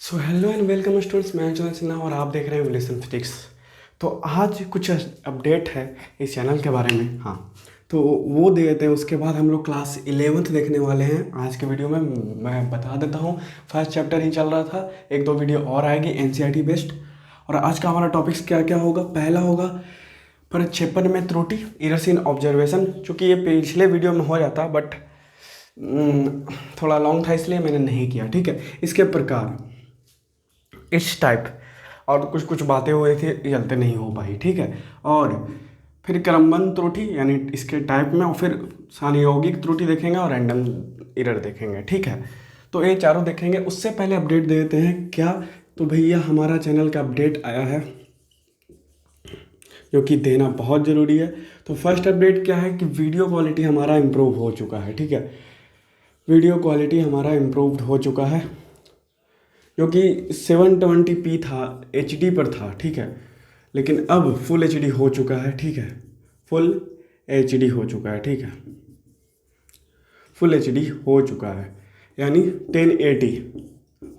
So hello and welcome students, मैं चंदन सिन्हा और आप देख रहे हैं विलेसन फिजिक्स। तो आज कुछ अपडेट है इस चैनल के बारे में। हाँ, तो वो दे देते हैं। उसके बाद हम लोग क्लास 11th देखने वाले हैं आज के वीडियो में। मैं बता देता हूँ, फर्स्ट चैप्टर ही चल रहा था, एक दो वीडियो और आएगी एनसीईआरटी बेस्ड। और आज का हमारा टॉपिक्स क्या क्या होगा। पहला होगा प्रक्षेपण में त्रुटि, एरर्स इन ऑब्जर्वेशन। चूँकि ये पिछले वीडियो में हो जाता बट थोड़ा लॉन्ग था इसलिए मैंने नहीं किया। ठीक है, इसके प्रकार इस टाइप और कुछ कुछ बातें हुई थी, जल्दी नहीं हो पाई। ठीक है, और फिर क्रमबद्ध त्रुटि यानी इसके टाइप में, और फिर संयोगिक त्रुटि देखेंगे और रैंडम एरर देखेंगे। ठीक है, तो ये चारों देखेंगे। उससे पहले अपडेट दे देते हैं क्या। तो भैया हमारा चैनल का अपडेट आया है जो कि देना बहुत ज़रूरी है। तो फर्स्ट अपडेट क्या है कि वीडियो क्वालिटी हमारा इम्प्रूव हो चुका है। ठीक है, वीडियो क्वालिटी हमारा इम्प्रूव्ड हो चुका है, जो कि 720p था, HD पर था। ठीक है, लेकिन अब फुल HD हो चुका है। ठीक है, फुल HD हो चुका है। ठीक है, फुल HD हो चुका है यानी 1080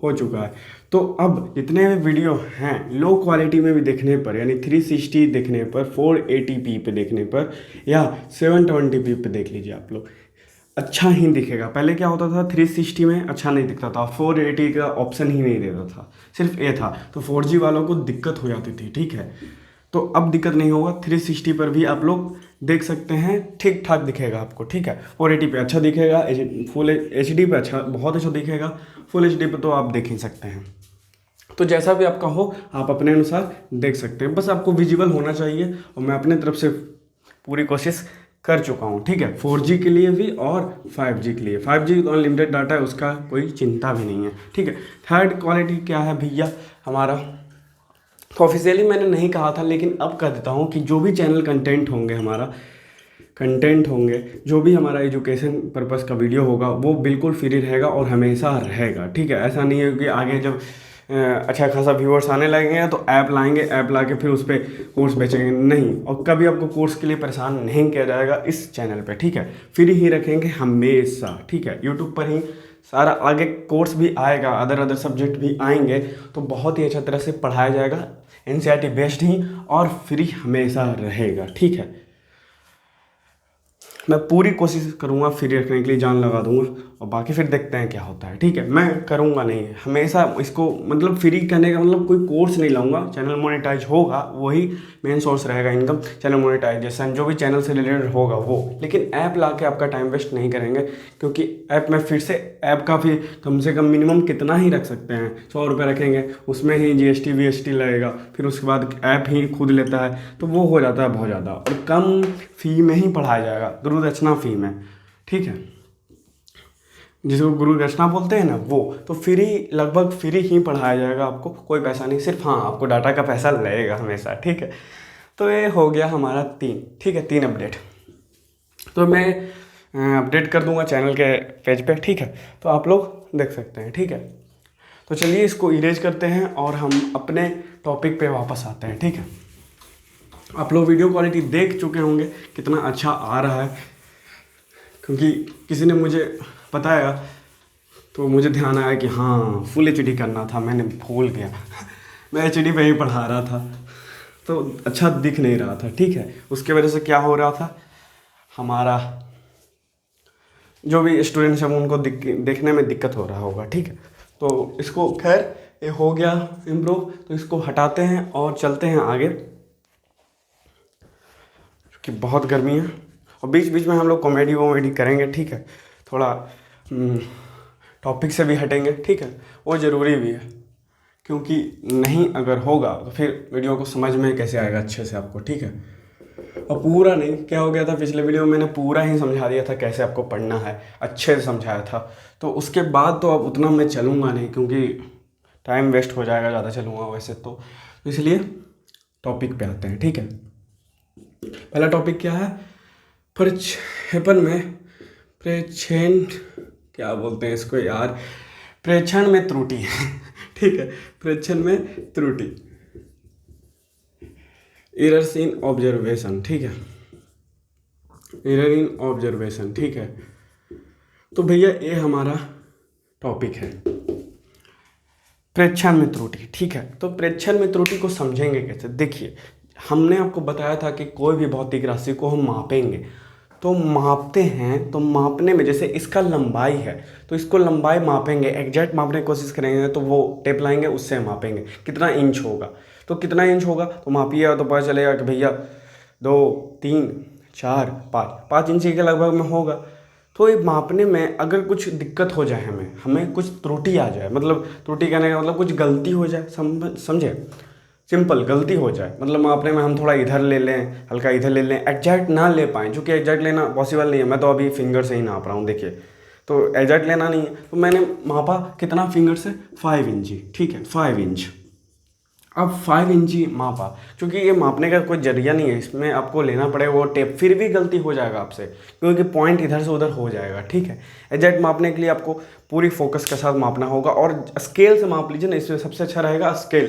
हो चुका है। तो अब जितने भी वीडियो हैं लो क्वालिटी में भी देखने पर, यानी 360 देखने पर, 480p पे देखने पर, या 720p पे देख लीजिए आप लोग, अच्छा ही दिखेगा। पहले क्या होता था, 360 में अच्छा नहीं दिखता था, 480 का ऑप्शन ही नहीं देता था, सिर्फ ए था, तो 4G वालों को दिक्कत हो जाती थी। ठीक है, तो अब दिक्कत नहीं होगा, 360 पर भी आप लोग देख सकते हैं, ठीक ठाक दिखेगा आपको। ठीक है, 480 पे अच्छा दिखेगा, फुल HD पे अच्छा, बहुत अच्छा दिखेगा, फुल HD पे तो आप देख ही सकते हैं। तो जैसा भी आपका हो आप अपने अनुसार देख सकते हैं, बस आपको विजिबल होना चाहिए। और मैं अपने तरफ से पूरी कोशिश कर चुका हूँ। ठीक है, 4G के लिए भी और 5G के लिए। 5G तो अनलिमिटेड डाटा है, उसका कोई चिंता भी नहीं है। ठीक है, थर्ड क्वालिटी क्या है भैया हमारा, तो ऑफिशियली मैंने नहीं कहा था लेकिन अब कह देता हूँ कि जो भी चैनल कंटेंट होंगे, हमारा कंटेंट होंगे, जो भी हमारा एजुकेशन पर्पस का वीडियो होगा, वो बिल्कुल फ्री रहेगा और हमेशा रहेगा। ठीक है, ऐसा नहीं है कि आगे जब अच्छा खासा व्यूअर्स आने लगेंगे तो ऐप लाएंगे, ऐप ला के फिर उस पर कोर्स बेचेंगे, नहीं। और कभी आपको कोर्स के लिए परेशान नहीं किया जाएगा इस चैनल पे। ठीक है, फ्री ही रखेंगे हमेशा। ठीक है, यूट्यूब पर ही सारा आगे कोर्स भी आएगा, अदर सब्जेक्ट भी आएंगे, तो बहुत ही अच्छा तरह से पढ़ाया जाएगा, एनसीईआरटी बेस्ड ही, और फ्री हमेशा रहेगा। ठीक है, मैं पूरी कोशिश करूँगा फ्री रखने के लिए, जान लगा दूंगा, और बाकी फिर देखते हैं क्या होता है। ठीक है, मैं करूँगा नहीं हमेशा इसको, मतलब फ्री करने का मतलब कोई कोर्स नहीं लाऊंगा। चैनल मोनेटाइज होगा वही मेन सोर्स रहेगा इनकम, चैनल मोनेटाइजेशन जो भी चैनल से रिलेटेड होगा वो। लेकिन ऐप ला के आपका टाइम वेस्ट नहीं करेंगे, क्योंकि ऐप में फिर से ऐप का फिर कम से कम मिनिमम कितना ही रख सकते हैं, 100 रुपये रखेंगे, उसमें ही GST VST लगेगा, फिर उसके बाद ऐप ही खुद लेता है, तो वो हो जाता है बहुत ज़्यादा, और कम फी में ही पढ़ाया जाएगा, गुरु दक्षिणा फी में। ठीक है, जिसको गुरु दक्षिणा बोलते हैं ना, वो तो फ्री, लगभग फ्री ही पढ़ाया जाएगा आपको, कोई पैसा नहीं, सिर्फ हाँ आपको डाटा का पैसा लगेगा हमेशा। ठीक है, तो ये हो गया हमारा 3। ठीक है, 3 अपडेट तो मैं अपडेट कर दूंगा चैनल के पेज पे। ठीक है, तो आप लोग देख सकते हैं। ठीक है, तो चलिए इसको इरेज करते हैं और हम अपने टॉपिक पे वापस आते हैं। ठीक है, आप लोग वीडियो क्वालिटी देख चुके होंगे कितना अच्छा आ रहा है, क्योंकि किसी ने मुझे बताया तो मुझे ध्यान आया कि हाँ फुल HD करना था, मैंने भूल गया मैं HD पे ही पढ़ा रहा था, तो अच्छा दिख नहीं रहा था। ठीक है, उसके वजह से क्या हो रहा था, हमारा जो भी स्टूडेंट्स हैं उनको देखने में दिक्कत हो रहा होगा। ठीक है, तो इसको खैर ये हो गया इम्प्रूव, तो इसको हटाते हैं और चलते हैं आगे, कि बहुत गर्मी है, और बीच बीच में हम लोग कॉमेडी वॉमेडी करेंगे। ठीक है, थोड़ा टॉपिक से भी हटेंगे। ठीक है, वो ज़रूरी भी है, क्योंकि नहीं अगर होगा तो फिर वीडियो को समझ में कैसे आएगा अच्छे से आपको। ठीक है, और पूरा नहीं, क्या हो गया था पिछले वीडियो में मैंने पूरा ही समझा दिया था कैसे आपको पढ़ना है, अच्छे से समझाया था, तो उसके बाद तो अब उतना मैं चलूँगा नहीं, क्योंकि टाइम वेस्ट हो जाएगा ज़्यादा चलूँगा वैसे तो इसलिए टॉपिक पे आते हैं। ठीक है, पहला टॉपिक क्या है, प्रक्षेपण में प्रेक्षण, क्या बोलते हैं इसको यार, प्रेक्षण में त्रुटि ठीक है, प्रेक्षण में त्रुटि, एरर्स इन ऑब्जर्वेशन। ठीक है, एरर इन ऑब्जर्वेशन। ठीक है, तो भैया ये हमारा टॉपिक है। प्रेक्षण में त्रुटि, ठीक है। तो प्रेक्षण में त्रुटि को समझेंगे कैसे? देखिए, हमने आपको बताया था कि कोई भी भौतिक राशि को हम मापेंगे, तो मापते हैं तो मापने में जैसे इसका लंबाई है तो इसको लंबाई मापेंगे, एग्जैक्ट मापने की कोशिश करेंगे तो वो टेप लाएंगे, उससे मापेंगे कितना इंच होगा। तो कितना इंच होगा तो मापिएगा तो पता चलेगा कि भैया 2 3 4 5 इंच के लगभग में होगा। तो ये मापने में अगर कुछ दिक्कत हो जाए, हमें कुछ त्रुटि आ जाए, मतलब त्रुटि कहने का मतलब कुछ गलती हो जाए, समझे, सिंपल गलती हो जाए, मतलब मापने में हम थोड़ा इधर ले लें, हल्का इधर ले लें, एग्जैक्ट ना ले पाएँ, क्योंकि एग्जैक्ट लेना पॉसिबल नहीं है। मैं तो अभी फिंगर से ही नाप रहा हूँ, देखिए, तो एग्जैक्ट लेना नहीं है। तो मैंने मापा कितना फिंगर से, 5 इंची, ठीक है, 5 इंच। अब 5 इंची मापा, क्योंकि ये मापने का कोई जरिया नहीं है, इसमें आपको लेना पड़ेगा वो टेप, फिर भी गलती हो जाएगा आपसे, क्योंकि पॉइंट इधर से उधर हो जाएगा, ठीक है। एग्जैक्ट मापने के लिए आपको पूरी फोकस के साथ मापना होगा, और स्केल से माप लीजिए ना, इसमें सबसे अच्छा रहेगा स्केल।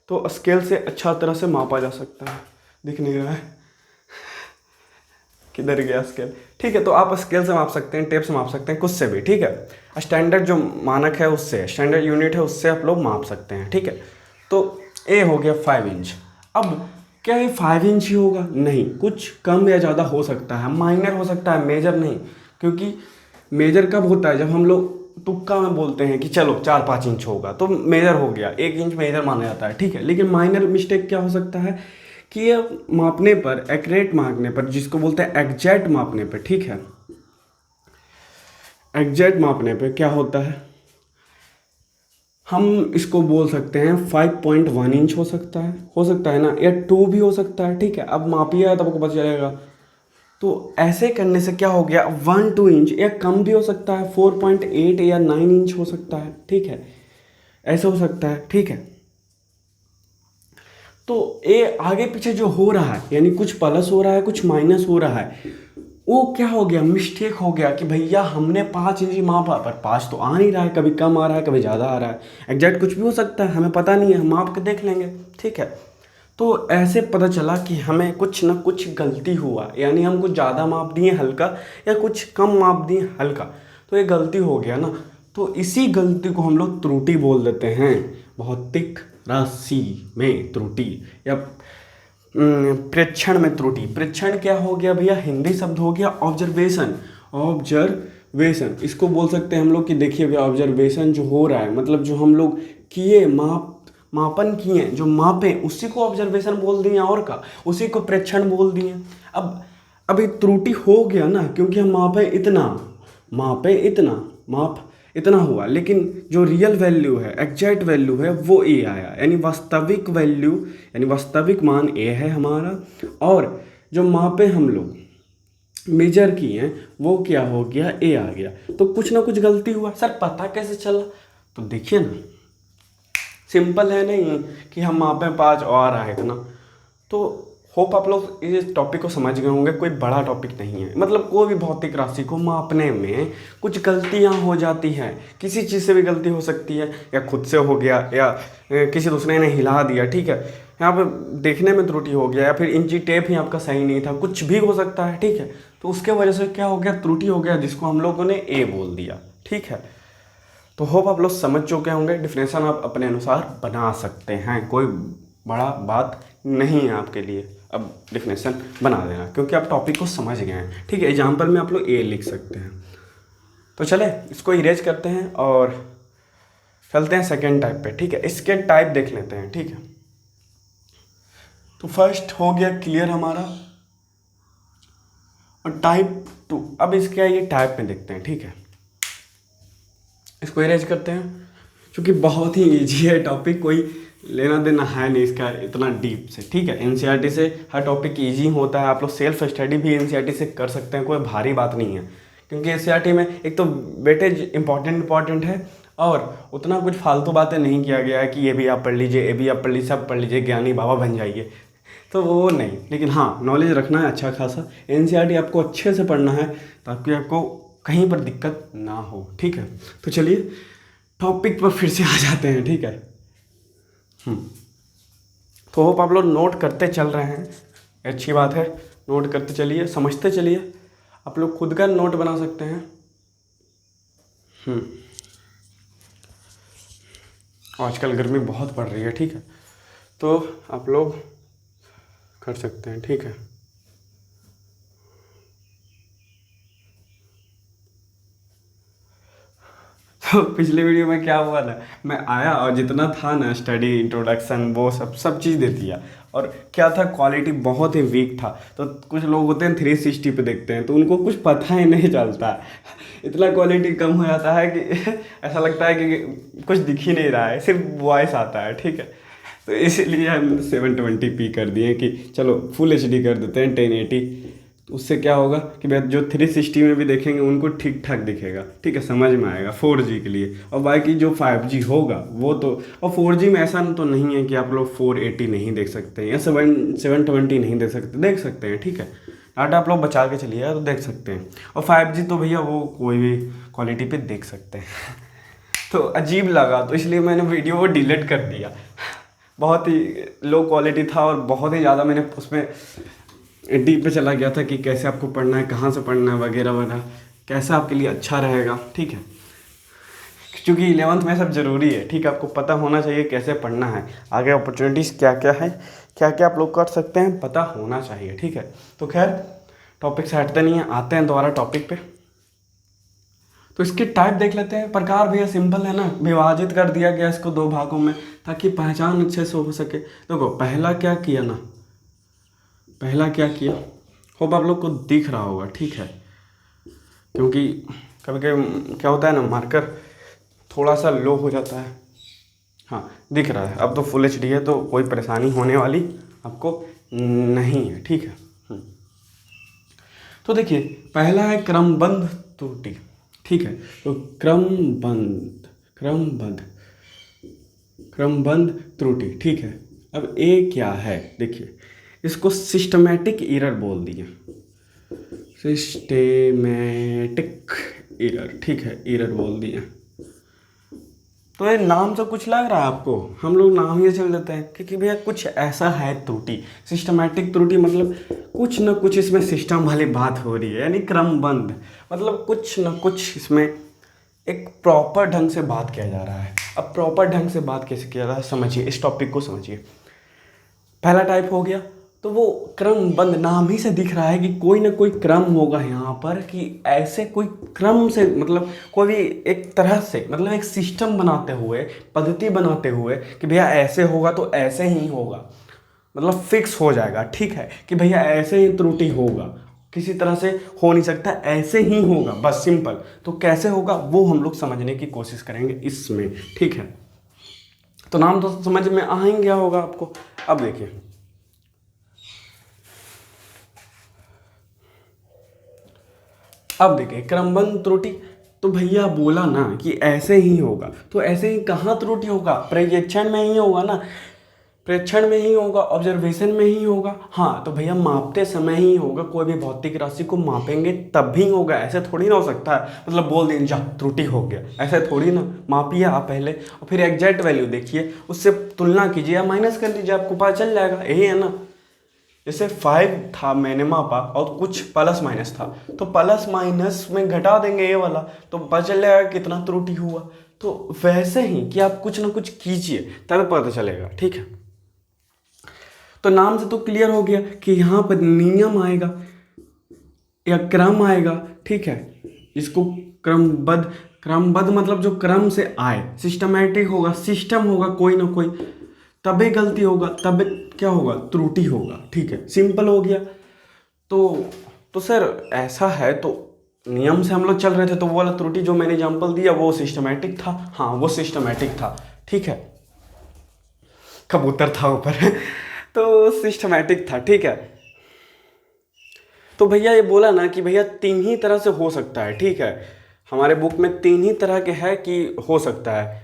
तो स्केल से अच्छा तरह से मापा जा सकता है। दिख नहीं रहा है, किधर गया स्केल, ठीक है। तो आप स्केल से माप सकते हैं, टेप से माप सकते हैं, कुछ से भी, ठीक है। स्टैंडर्ड जो मानक है उससे, स्टैंडर्ड यूनिट है उससे आप लोग माप सकते हैं, ठीक है। तो ए हो गया 5 इंच। अब क्या ये 5 इंच ही होगा? नहीं, कुछ कम या ज़्यादा हो सकता है, माइनर हो सकता है, मेजर नहीं। क्योंकि मेजर कब होता है? जब हम लोग तुक्का में बोलते हैं कि चलो 4-5 इंच होगा तो मेजर हो गया, 1 इंच मेजर माना जाता है, ठीक है। लेकिन माइनर मिस्टेक क्या हो सकता है कि ये मापने पर, एक्यूरेट मापने पर, जिसको बोलते हैं एग्जैक्ट मापने पर, ठीक है, एग्जैक्ट मापने पर क्या होता है, हम इसको बोल सकते हैं 5.1 इंच हो सकता है ना, या 2 भी हो सकता है, ठीक है। अब मापिएगा तब आपको पता चलेगा। तो ऐसे करने से क्या हो गया, 1-2 इंच या कम भी हो सकता है, 4.8 या 9 इंच हो सकता है, ठीक है, ऐसे हो सकता है, ठीक है। तो ये आगे पीछे जो हो रहा है, यानी कुछ प्लस हो रहा है, कुछ माइनस हो रहा है, वो क्या हो गया, मिस्टेक हो गया कि भैया हमने 5 इंच मापा पर 5 तो आ नहीं रहा है, कभी कम आ रहा है, कभी ज़्यादा आ रहा है। एग्जैक्ट कुछ भी हो सकता है, हमें पता नहीं है, हम माप के देख लेंगे, ठीक है। तो ऐसे पता चला कि हमें कुछ ना कुछ गलती हुआ, यानी हम कुछ ज़्यादा माप दिए हल्का, या कुछ कम माप दिए हल्का, तो ये गलती हो गया ना। तो इसी गलती को हम लोग त्रुटि बोल देते हैं, भौतिक राशि में त्रुटि, या प्रेक्षण में त्रुटि। प्रेक्षण क्या हो गया भैया, हिंदी शब्द हो गया ऑब्जर्वेशन, ऑब्जर्वेशन इसको बोल सकते हैं हम लोग कि देखिए भैया, ऑब्जर्वेशन जो हो रहा है, मतलब जो हम लोग किए, मापन किए, जो मापे, उसी को ऑब्जर्वेशन बोल दिए, और का उसी को प्रेक्षण बोल दिए। अब अभी त्रुटि हो गया ना, क्योंकि हम मापे इतना, माप इतना हुआ, लेकिन जो रियल वैल्यू है, एग्जैक्ट वैल्यू है, वो ए आया, यानी वास्तविक वैल्यू, यानी वास्तविक मान ए है हमारा, और जो मापे हम लोग मेजर किए हैं वो क्या हो गया, ए आ गया। तो कुछ ना कुछ गलती हुआ। सर पता कैसे चला? तो देखिए ना, सिंपल है नहीं कि हम मापे 5 और आए इतना। तो होप आप लोग इस टॉपिक को समझ गए होंगे, कोई बड़ा टॉपिक नहीं है। मतलब कोई भी भौतिक राशि को मापने में कुछ गलतियां हो जाती हैं, किसी चीज़ से भी गलती हो सकती है, या खुद से हो गया, या किसी दूसरे ने हिला दिया, ठीक है, यहाँ पर देखने में त्रुटि हो गया, या फिर इंची टेप ही आपका सही नहीं था, कुछ भी हो सकता है, ठीक है। तो उसके वजह से क्या हो गया, त्रुटि हो गया, जिसको हम लोगों ने ए बोल दिया, ठीक है। तो होप आप लोग समझ चुके होंगे, डिफिनेशन आप अपने अनुसार बना सकते हैं, कोई बड़ा बात नहीं है आपके लिए अब डिफिनेशन बना देना, क्योंकि आप टॉपिक को समझ गए हैं, ठीक है। एग्जाम्पल में आप लोग ए लिख सकते हैं। तो चले इसको इरेज करते हैं और चलते हैं सेकेंड टाइप पे, ठीक है। इसके टाइप देख लेते हैं, ठीक है। तो फर्स्ट हो गया क्लियर हमारा, और टाइप 2, अब इसके ये टाइप में देखते हैं, ठीक है। इसको इरेज करते हैं, क्योंकि बहुत ही ईजी है टॉपिक, कोई लेना देना है नहीं इसका इतना डीप से, ठीक है। एनसीईआरटी से हर टॉपिक ईजी होता है, आप लोग सेल्फ स्टडी भी एनसीईआरटी से कर सकते हैं, कोई भारी बात नहीं है। क्योंकि एनसीईआरटी में एक तो वेटेज इंपॉर्टेंट है, और उतना कुछ फालतू बातें नहीं किया गया है कि ये भी आप पढ़ लीजिए, ये भी आप पढ़ लीजिए, सब पढ़ लीजिए, ज्ञानी बाबा बन जाइए, तो वो नहीं। लेकिन हाँ, नॉलेज रखना है अच्छा खासा। एनसीईआरटी आपको अच्छे से पढ़ना है ताकि आपको कहीं पर दिक्कत ना हो, ठीक है। तो चलिए टॉपिक पर फिर से आ जाते हैं, ठीक है। तो होप आप लोग नोट करते चल रहे हैं, अच्छी बात है, नोट करते चलिए, समझते चलिए। आप लोग खुद का नोट बना सकते हैं। आजकल गर्मी बहुत पड़ रही है, ठीक है, तो आप लोग कर सकते हैं, ठीक है। तो पिछले वीडियो में क्या हुआ ना, मैं आया और जितना था ना स्टडी इंट्रोडक्शन वो सब चीज़ दे दिया, और क्या था, क्वालिटी बहुत ही वीक था। तो कुछ लोग होते हैं 360 पे देखते हैं तो उनको कुछ पता ही नहीं चलता है, इतना क्वालिटी कम हो जाता है कि ऐसा लगता है कि कुछ दिख ही नहीं रहा है, सिर्फ वॉइस आता है, ठीक है। तो इसीलिए हम 720p कर दिए कि चलो फुल HD कर देते हैं 1080। उससे क्या होगा कि भाई जो 360 में भी देखेंगे उनको ठीक ठाक दिखेगा, ठीक है, समझ में आएगा 4G के लिए। और बाकी जो 5G होगा वो तो, और 4G में ऐसा तो नहीं है कि आप लोग 480 नहीं देख सकते हैं या 720 नहीं देख सकते हैं, ठीक है। डाटा आप लोग बचा के चलिएगा तो देख सकते हैं। और 5G तो भैया वो कोई भी क्वालिटी पे देख सकते हैं। तो अजीब लगा तो इसलिए मैंने वीडियो को डिलीट कर दिया। बहुत ही लो क्वालिटी था और बहुत ही ज़्यादा मैंने उसमें डीप पे चला गया था कि कैसे आपको पढ़ना है, कहाँ से पढ़ना है, वगैरह वगैरह, कैसा आपके लिए अच्छा रहेगा, ठीक है। क्योंकि 11th में सब ज़रूरी है, ठीक है, आपको पता होना चाहिए कैसे पढ़ना है, आगे अपॉर्चुनिटीज़ क्या क्या है, क्या क्या आप लोग कर सकते हैं, पता होना चाहिए, ठीक है। तो खैर टॉपिक से हटते नहीं है, आते हैं दोबारा टॉपिक पे। तो इसके टाइप देख लेते हैं। प्रकार भैया सिंपल है ना, विभाजित कर दिया गया इसको 2 भागों में ताकि पहचान अच्छे से हो सके। देखो पहला क्या किया ना, पहला क्या किया, होप आप लोग को दिख रहा होगा, ठीक है, क्योंकि कभी कभी क्या होता है ना, मार्कर थोड़ा सा लो हो जाता है। हाँ दिख रहा है, अब तो फुल HD है तो कोई परेशानी होने वाली आपको नहीं है, ठीक है। तो देखिए पहला है क्रमबद्ध त्रुटि, ठीक है। तो क्रमबद्ध त्रुटि, ठीक है। अब ए क्या है, देखिए इसको सिस्टमैटिक एरर बोल दिए, सिस्टेमेटिक एरर, ठीक है, एरर बोल दिए। तो ये नाम से कुछ लग रहा है आपको, हम लोग नाम ही चल देते हैं क्योंकि भैया कुछ ऐसा है त्रुटि। सिस्टमैटिक त्रुटि मतलब कुछ न कुछ इसमें सिस्टम वाली बात हो रही है, यानी क्रमबद्ध मतलब कुछ न कुछ इसमें एक प्रॉपर ढंग से बात किया जा रहा है। अब प्रॉपर ढंग से बात कैसे किया जा रहा है समझिए, इस टॉपिक को समझिए। पहला टाइप हो गया, तो वो क्रमबद्ध, नाम ही से दिख रहा है कि कोई ना कोई क्रम होगा यहाँ पर, कि ऐसे कोई क्रम से मतलब कोई भी एक तरह से मतलब एक सिस्टम बनाते हुए, पद्धति बनाते हुए कि भैया ऐसे होगा तो ऐसे ही होगा, मतलब फिक्स हो जाएगा, ठीक है, कि भैया ऐसे ही त्रुटि होगा, किसी तरह से हो नहीं सकता, ऐसे ही होगा, बस सिंपल। तो कैसे होगा वो हम लोग समझने की कोशिश करेंगे इसमें, ठीक है। तो नाम तो समझ में आ ही गया होगा आपको। अब देखिए क्रमबद्ध त्रुटि, तो भैया बोला ना कि ऐसे ही होगा, तो ऐसे ही कहाँ त्रुटि होगा, प्रेक्षण में ही होगा ना, प्रेक्षण में ही होगा, ऑब्जर्वेशन में ही होगा। हाँ तो भैया मापते समय ही होगा, कोई भी भौतिक राशि को मापेंगे तब भी होगा, ऐसे थोड़ी ना हो सकता है मतलब बोल दें जा त्रुटि हो गया, ऐसे थोड़ी ना। मापिए आप पहले और फिर एग्जैक्ट वैल्यू देखिए, उससे तुलना कीजिए या माइनस कर दीजिए, आपको पता चल जाएगा, यही है ना। जैसे 5 था मैंने मापा और कुछ प्लस माइनस था, तो प्लस माइनस में घटा देंगे ये वाला तो पता चल जाएगा कितना त्रुटि हुआ। तो वैसे ही कि आप कुछ ना कुछ कीजिए तब पता चलेगा, ठीक है। तो नाम से तो क्लियर हो गया कि यहाँ पर नियम आएगा या क्रम आएगा, ठीक है। इसको क्रमबद्ध मतलब जो क्रम से आए, सिस्टमैटिक होगा, सिस्टम होगा कोई ना कोई, तभी गलती होगा, तब क्या होगा, त्रुटि होगा, ठीक है, सिंपल हो गया। तो सर ऐसा है तो नियम से हम लोग चल रहे थे, तो वो वाला त्रुटि जो मैंने एग्जांपल दिया वो सिस्टमैटिक था, हाँ वो सिस्टमैटिक था, ठीक है, कबूतर था ऊपर तो सिस्टमैटिक था, ठीक है। तो भैया ये बोला ना कि भैया 3 ही तरह से हो सकता है, ठीक है, हमारे बुक में 3 ही तरह के है कि हो सकता है।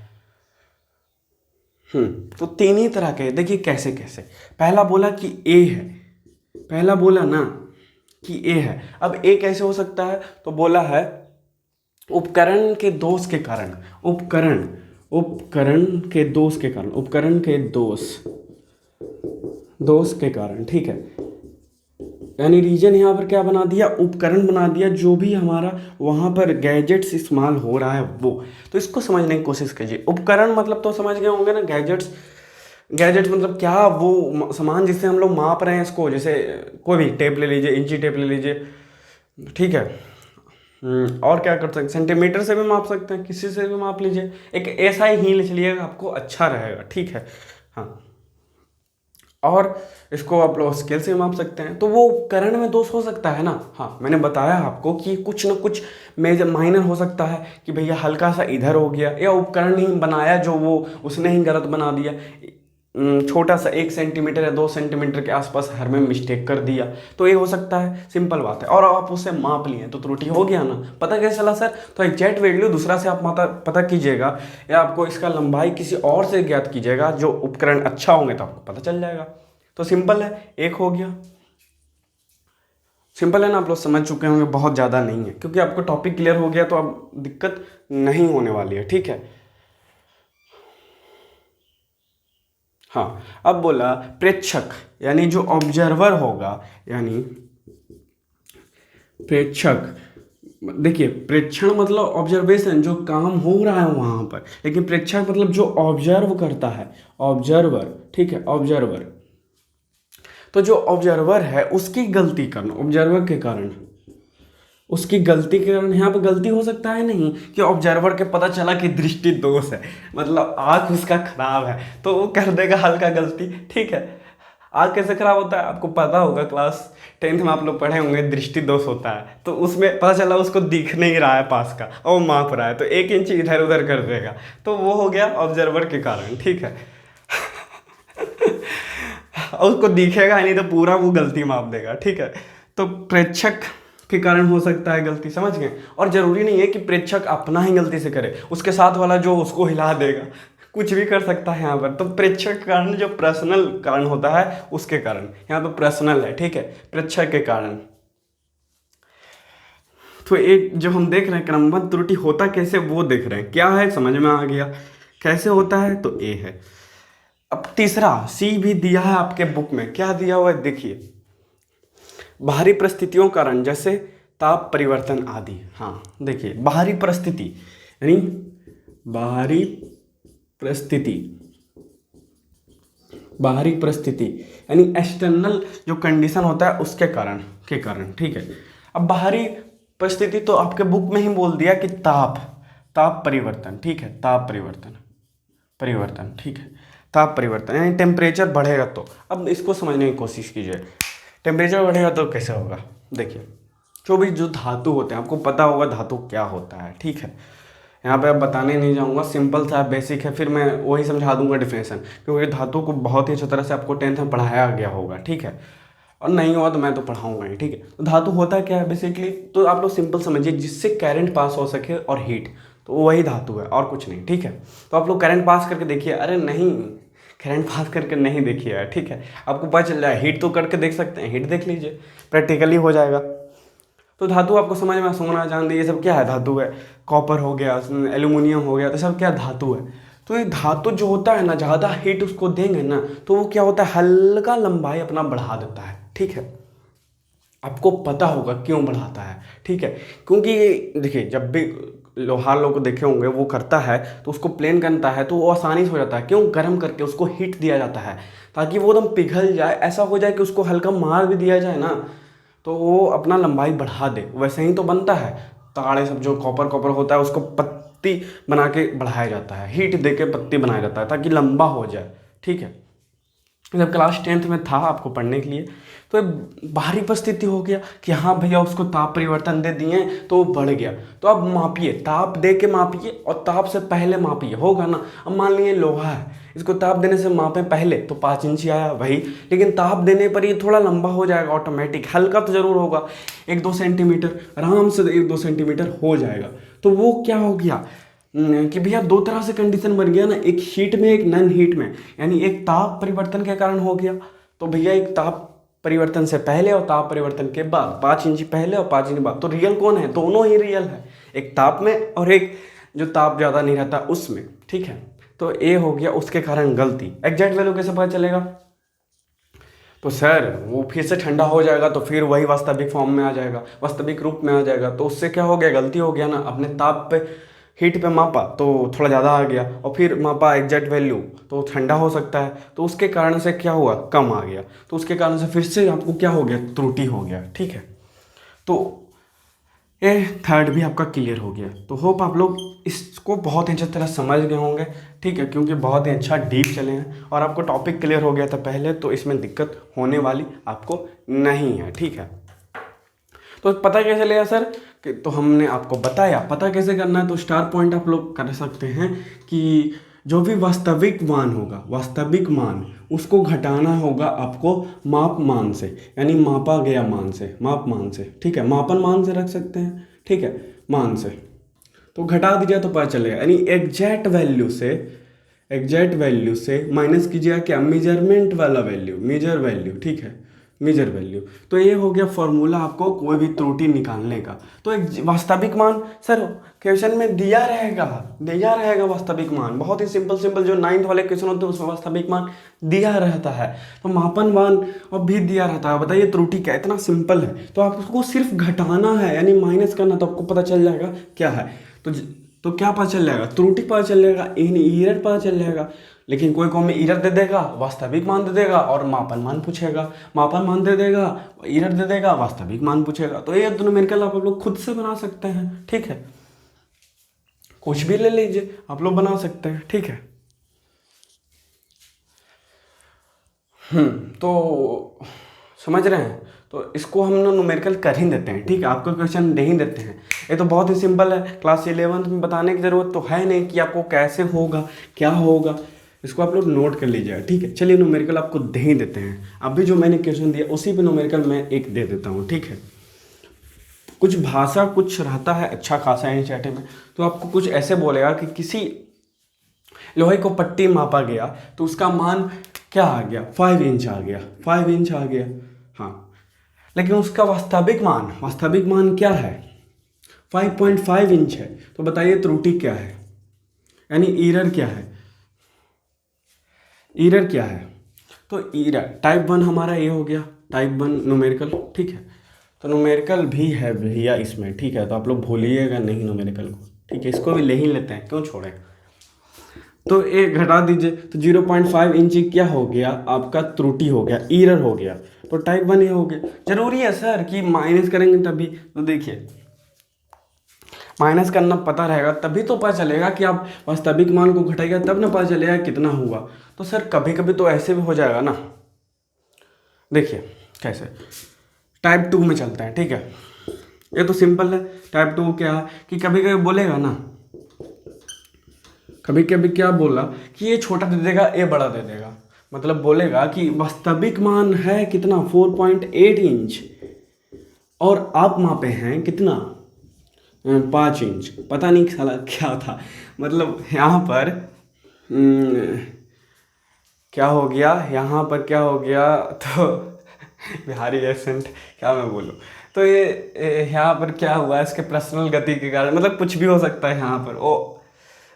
तो 3 ही तरह के, देखिए कैसे कैसे। पहला बोला कि ए है, पहला बोला ना कि ए है। अब ए कैसे हो सकता है, तो बोला है उपकरण के दोष के कारण, उपकरण के दोष के कारण, उपकरण के दोष के कारण, ठीक है। यानी रीजन यहाँ पर क्या बना दिया, उपकरण बना दिया, जो भी हमारा वहाँ पर गैजेट्स इस्तेमाल हो रहा है वो। तो इसको समझने की कोशिश कीजिए। उपकरण मतलब तो समझ गए होंगे ना, गैजेट्स। गैजेट मतलब क्या, वो सामान जिससे हम लोग माप रहे हैं इसको, जैसे कोई भी टेप ले लीजिए, इंची टेप ले लीजिए, ठीक है। और क्या कर सकते हैं, सेंटीमीटर से भी माप सकते हैं, किसी से भी माप लीजिए। एक ऐसा ही ले चलिएगा, आपको अच्छा रहेगा, ठीक है। हाँ, और इसको आप लोग स्केल से माप सकते हैं। तो वो उपकरण में दोष हो सकता है ना। हाँ, मैंने बताया आपको कि कुछ ना कुछ मेजर माइनर हो सकता है कि भैया हल्का सा इधर हो गया, या उपकरण ही बनाया जो वो उसने ही गलत बना दिया। छोटा सा 1 सेंटीमीटर या 2 सेंटीमीटर के आसपास हर में मिस्टेक कर दिया, तो ये हो सकता है, सिंपल बात है। और आप उसे माप लिए तो त्रुटि हो गया ना। पता कैसे चला सर, तो एग्जैक्ट वैल्यू दूसरा से आप पता कीजिएगा, या आपको इसका लंबाई किसी और से ज्ञात कीजिएगा, जो उपकरण अच्छा होंगे तो आपको पता चल जाएगा। तो सिंपल है, एक हो गया। सिंपल है ना, आप लोग समझ चुके होंगे, बहुत ज़्यादा नहीं है, क्योंकि आपको टॉपिक क्लियर हो गया तो अब दिक्कत नहीं होने वाली है, ठीक है। हाँ, अब बोला प्रेक्षक, यानी जो ऑब्जर्वर होगा, यानी प्रेक्षक। देखिए, प्रेक्षण मतलब ऑब्जर्वेशन, जो काम हो रहा है वहाँ पर, लेकिन प्रेक्षक मतलब जो ऑब्जर्व करता है, ऑब्जर्वर, ठीक है, ऑब्जर्वर। तो जो ऑब्जर्वर है उसकी गलती कारण, ऑब्जर्वर के कारण, उसकी गलती के कारण, यहाँ पे गलती हो सकता है नहीं कि ऑब्जर्वर के पता चला कि दृष्टि दोष है, मतलब आँख उसका खराब है, तो वो कर देगा हल्का गलती, ठीक है। आँख कैसे खराब होता है आपको पता होगा, क्लास 10th में आप लोग पढ़े होंगे, दृष्टि दोष होता है। तो उसमें पता चला उसको दिख नहीं रहा है पास का, और माप रहा है, तो 1 इंच इधर उधर कर देगा, तो वो हो गया ऑब्जर्वर के कारण, ठीक है। और उसको दिखेगा नहीं तो पूरा वो गलती माप देगा, ठीक है। तो प्रेक्षक के कारण हो सकता है गलती, समझ गए। और जरूरी नहीं है कि प्रेक्षक अपना ही गलती से करे, उसके साथ वाला जो उसको हिला देगा, कुछ भी कर सकता है यहाँ पर। तो प्रेक्षक के कारण जो पर्सनल कारण होता है उसके कारण, यहाँ पर पर्सनल है, ठीक है, प्रेक्षक के कारण। तो एक जो हम देख रहे हैं क्रमबद्ध त्रुटि होता कैसे वो देख रहे हैं, क्या है समझ में आ गया कैसे होता है, तो ए है। अब तीसरा सी भी दिया है आपके बुक में, क्या दिया हुआ है देखिए, बाहरी परिस्थितियों कारण, जैसे ताप परिवर्तन आदि। हाँ देखिए, बाहरी परिस्थिति यानी बाहरी परिस्थिति, बाहरी परिस्थिति यानी एक्सटर्नल जो कंडीशन होता है उसके कारण, ठीक है। अब बाहरी परिस्थिति तो आपके बुक में ही बोल दिया कि ताप परिवर्तन, ठीक है, ताप परिवर्तन, ठीक है, ताप परिवर्तन यानी टेम्परेचर बढ़ेगा। तो अब इसको समझने की कोशिश कीजिए, टेम्परेचर बढ़ेगा तो कैसे होगा। देखिए, जो धातु होते हैं, आपको पता होगा धातु क्या होता है, ठीक है। यहाँ पे अब बताने नहीं जाऊँगा, सिंपल सा बेसिक है, फिर मैं वही समझा दूंगा डिफिनेशन, क्योंकि धातु को बहुत ही अच्छी तरह से आपको 10th में पढ़ाया गया होगा, ठीक है। और नहीं हुआ तो मैं तो पढ़ाऊंगा ही, ठीक है। तो धातु होता क्या है बेसिकली, तो आप लोग सिंपल समझिए, जिससे करंट पास हो सके और हीट, तो वही धातु है और कुछ नहीं, ठीक है। तो आप लोग करंट पास करके देखिए, अरे नहीं, करंट पास करके नहीं देखिए, ठीक है, आपको पता चल जाए। हीट तो करके देख सकते हैं, हीट देख लीजिए, प्रैक्टिकली हो जाएगा। तो धातु आपको समझ में, सोना चांदी ये सब क्या है, धातु है। कॉपर हो गया, एल्यूमिनियम हो गया, तो सब क्या धातु है। तो ये धातु जो होता है ना, ज़्यादा हीट उसको देंगे ना, तो वो क्या होता है, हल्का लंबाई अपना बढ़ा देता है, ठीक है। आपको पता होगा क्यों बढ़ाता है, ठीक है, क्योंकि देखिए, जब भी लोहार लोग को देखे होंगे, वो करता है तो उसको प्लेन करता है तो वो आसानी से हो जाता है, क्यों, गर्म करके उसको हीट दिया जाता है, ताकि वो एकदम पिघल जाए, ऐसा हो जाए कि उसको हल्का मार भी दिया जाए ना, तो वो अपना लंबाई बढ़ा दे। वैसे ही तो बनता है, ताड़े सब जो कॉपर होता है उसको पत्ती बना के बढ़ाया जाता है, हीट दे के पत्ती बनाया जाता है ताकि लंबा हो जाए, ठीक है। जब क्लास 10th में था आपको पढ़ने के लिए, तो बाहरी परिस्थिति हो गया कि हाँ भैया उसको ताप परिवर्तन दे दिए तो वो बढ़ गया। तो अब मापिए, ताप दे के मापिए और ताप से पहले मापिए, होगा ना। अब मान लीजिए लोहा है, इसको ताप देने से मापें पहले तो 5 इंच आया वही, लेकिन ताप देने पर ये थोड़ा लंबा हो जाएगा ऑटोमेटिक, हल्का तो जरूर होगा, 1-2 सेंटीमीटर, आराम से 1-2 सेंटीमीटर हो जाएगा। तो वो क्या हो गया कि भैया दो तरह से कंडीशन बन गया ना, एक हीट में एक नॉन हीट में, यानी एक ताप परिवर्तन के कारण हो गया। तो भैया एक ताप परिवर्तन से पहले और ताप परिवर्तन के बाद, 5 इंच पहले और 5 इंच बाद, तो रियल कौन है, दोनों ही रियल है, एक ताप में और एक जो ताप ज़्यादा नहीं रहता उसमें, ठीक है। तो ए हो गया उसके कारण गलती। एग्जैक्ट वैल्यू कैसे पता चलेगा, तो सर वो फिर से ठंडा हो जाएगा तो फिर वही वास्तविक फॉर्म में आ जाएगा, वास्तविक रूप में आ जाएगा। तो उससे क्या हो गया, गलती हो गया ना, अपने ताप पे हीट पे मापा तो थोड़ा ज़्यादा आ गया, और फिर मापा एग्जैक्ट वैल्यू तो ठंडा हो सकता है, तो उसके कारण से क्या हुआ, कम आ गया, तो उसके कारण से फिर से आपको क्या हो गया, त्रुटि हो गया। ठीक है, तो ये थर्ड भी आपका क्लियर हो गया। तो होप आप लोग इसको बहुत ही अच्छी तरह समझ गए होंगे। ठीक है, क्योंकि बहुत ही अच्छा डीप चले हैं और आपको टॉपिक क्लियर हो गया था पहले, तो इसमें दिक्कत होने वाली आपको नहीं है। ठीक है, तो पता कैसे चलेगा सर कि, तो हमने आपको बताया पता कैसे करना है। तो स्टार पॉइंट आप लोग कर सकते हैं कि जो भी वास्तविक मान होगा, वास्तविक मान उसको घटाना होगा आपको माप मान से, यानी मापा गया मान से, माप मान से। ठीक है, मापन मान से रख सकते हैं। ठीक है, मान से तो घटा दीजिए तो पता चलेगा, यानी एग्जैक्ट वैल्यू से माइनस कीजिएगा क्या, मेजरमेंट वाला वैल्यू, मेजर वैल्यू। ठीक है, मेजर वैल्यू। तो ये हो गया फॉर्मूला आपको कोई भी त्रुटि निकालने का। तो एक वास्तविक मान सर क्वेश्चन में दिया रहेगा वास्तविक मान, बहुत ही सिंपल जो 9th वाले क्वेश्चन होते हैं उसमें वास्तविक मान दिया रहता है। तो मापन मान अब भी दिया रहता है। बताइए त्रुटि क्या, इतना सिंपल है। तो आपको सिर्फ घटाना है, यानी माइनस करना, तो आपको पता चल जाएगा क्या है। तो क्या पता चल जाएगा, त्रुटि पता चल जाएगा, एरर पता चल जाएगा। लेकिन कोई में एरर दे देगा, वास्तविक मान दे देगा और मापन मान पूछेगा, मापन मान दे देगा, एरर दे देगा, वास्तविक मान पूछेगा। तो ये दोनों न्यूमेरिकल आप लोग खुद से बना सकते हैं। ठीक है, कुछ भी ले लीजिए आप लोग बना सकते हैं। ठीक है, तो समझ रहे हैं। तो इसको हम लोग न्यूमेरिकल कर ही देते हैं। ठीक है, आपको क्वेश्चन दे ही देते हैं। ये तो बहुत ही सिंपल है, क्लास 11th में बताने की ज़रूरत तो है नहीं कि आपको कैसे होगा, क्या होगा। इसको आप लोग नोट कर लीजिएगा। ठीक है, चलिए न्यूमेरिकल आपको दे ही देते हैं। अभी जो मैंने क्वेश्चन दिया उसी पे न्यूमेरिकल मैं एक दे देता हूँ। ठीक है, कुछ भाषा कुछ रहता है अच्छा खासा एनसीईआरटी में, तो आपको कुछ ऐसे बोलेगा कि किसी लोहे को पट्टी मापा गया तो उसका मान क्या आ गया, 5 इंच आ गया, 5 इंच आ गया। हाँ, लेकिन उसका वास्तविक मान क्या है, 5.5 इंच है। तो बताइए त्रुटि क्या है, यानी एरर क्या है, एरर क्या है। तो एरर टाइप 1 हमारा ये हो गया, टाइप 1 न्यूमेरिकल। ठीक है, तो न्यूमेरिकल भी है भैया इसमें। ठीक है, तो आप लोग भूलिएगा नहीं न्यूमेरिकल को। ठीक है, इसको भी ले ही लेते हैं, क्यों छोड़े। तो एक घटा दीजिए, तो 0.5 इंची क्या हो गया आपका, त्रुटि हो गया, एरर हो गया। तो टाइप 1 ये हो गया। जरूरी है सर कि माइनस करेंगे तभी, तो देखिए माइनस करना पता रहेगा तभी तो पता चलेगा कि आप वास्तविक मान को घटाइएगा, तब ना पता चलेगा कितना हुआ। तो सर कभी कभी तो ऐसे भी हो जाएगा ना। देखिए कैसे, टाइप 2 में चलते हैं। ठीक है, ये तो सिंपल है। टाइप 2 क्या है कि कभी कभी बोलेगा ना, कभी कभी क्या बोला कि ये छोटा दे देगा, ये बड़ा दे देगा। मतलब बोलेगा कि वास्तविक मान है कितना, 4.8 इंच, और आप मापे हैं कितना, 5 इंच। पता नहीं साला क्या था, मतलब यहाँ पर क्या हो गया, यहाँ पर क्या हो गया, तो बिहारी एक्सेंट क्या मैं बोलूँ। तो ये यहाँ पर क्या हुआ, इसके पर्सनल गति के कारण, मतलब कुछ भी हो सकता है यहाँ पर। ओ